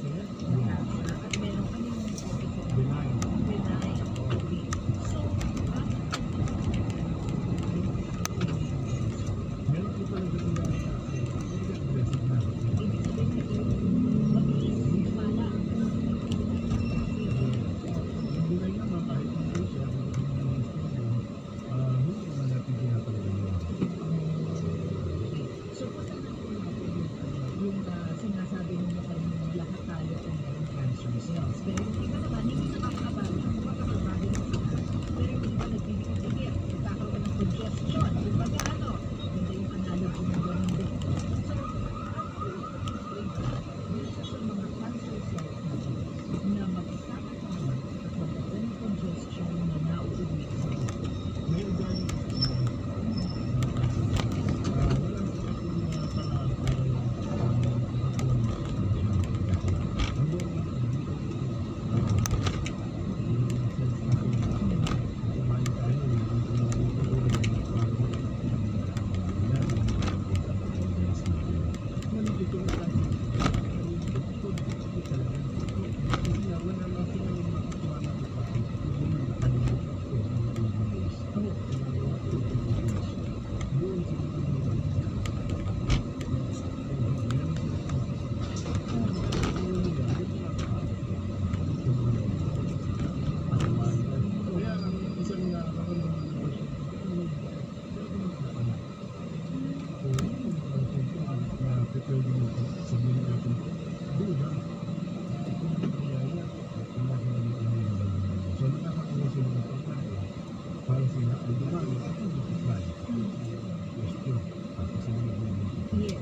cancer, mataas na, at meron ka yung benign. Okay. So, bakit Meron po talaga sila aggressive na. ibig sabihin nito mabilis, lumala? Yung binay naman kahit hindi siya, hindi naman natin tinatanggal yun. So, punta natin yung sinasabi mo kanina lahat tayo ay meron cancer cells. Pero yung iba naman, hindi nakakabali. Makakabali na sila. Pero yung iba nagbibigay-bigay. Nagkakaroon ng congestion. Yung baga ano, hindi yung analogy ng ganun din. So, dito sa mga cancer cells na magkakama naman at magkakaroon ng congestion na nauuwi sa May organic Yes.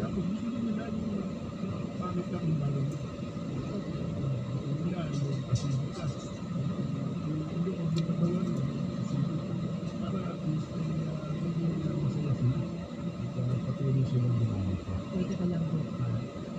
Tapos gusto nila yung pangit na imbalong nila yung acidic ka. Hindi ko din katawan para at least hindi nila masaya sila at patuloy silang gumamit pa. Pwede ka lang bro.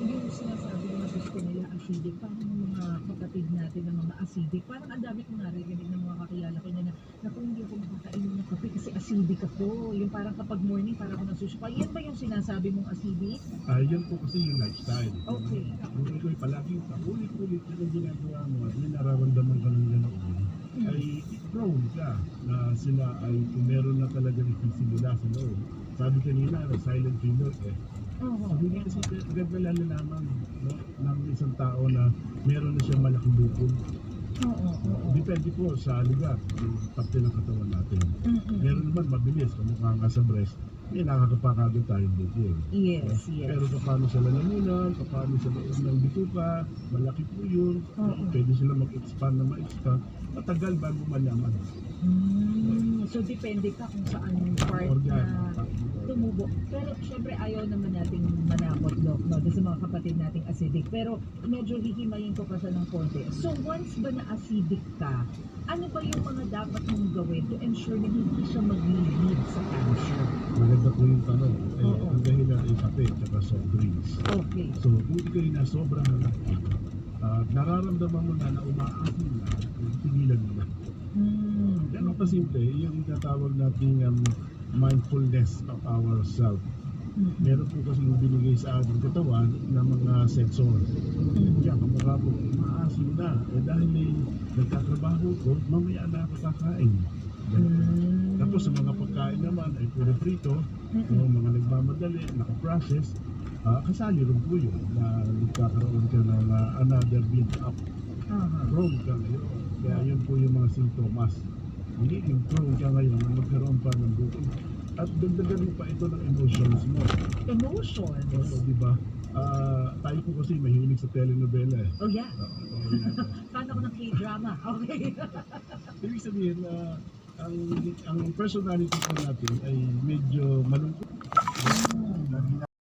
Yung sinasabi na gusto nila acidic, parang yung mga kapatid natin ng mga acidic, parang ang dami kong narinig ng mga kakilala ko na naku, hindi ako makakainom ng kape kasi acidic ako. Yung parang kapag morning, parang ako nasusuka. Yan ba yung sinasabi mong acidic? Yan po kasi yung lifestyle. Okay. Kung ikaw palagi ulit-ulit yung ginagawa mo at may nararamdaman ka ng ganoon, ay prone ka na sila ay kung meron na talaga nagsisimula sa loob. Sabi kanina, silent killer eh. So, hindi kasi agad na lalalaman ng isang tao na meron na siyang malaking bukol. Depende po sa lugar, yung parte ng katawan natin. Meron naman mabilis, kamukha ka sa breast, may nakakapakagod tayong bukol. Yes, yes. Pero paano sa lalamunan, paano sa loob ng bituka, malaki po yun. Pwede sila mag-expand na ma-expand. Matagal bago malaman. So, depende ka kung saan part na tumubo. Pero, syempre, ayaw naman nating manakot, Doc, no? Doon sa mga kapatid nating acidic. Pero, medyo hihimayin ko pa siya ng konti. So, once ba na acidic ka, ano ba yung mga dapat mong gawin to ensure na hindi siya mag-lead sa cancer? Maganda po yung tanong. Ang dahilan ay kape at soft drinks. Okay. So, kung ikaw'y na sobrang halaki, nararamdaman mo na umaasin na, tigilan mo na. Ganun pa simple, yung tinatawag nating mindfulness of ourselves. Meron po kasi yung binigay sa ating katawan ng mga sensors. Kaya kamukha po, umaasin na. Dahil nagtatrabaho ko, mamaya na ako kakain. Tapos sa mga pagkain naman ay puro prito, mga nagmamadali, nakaprocess, kasali rin po yun na nagkakaroon ka ng another build-up. Prone ka ngayon. Kaya yun po yung mga sintomas. Hindi yung prone ka ngayon na magkaroon pa ng bukol. At dagdagan mo pa ito ng emotions mo. Emotions? So, diba? Tayo po kasi mahilig sa telenovela eh. Oh yeah? Paano ko ng K-drama? Okay. Ibig sabihin na ang personality po natin ay medyo malungkot.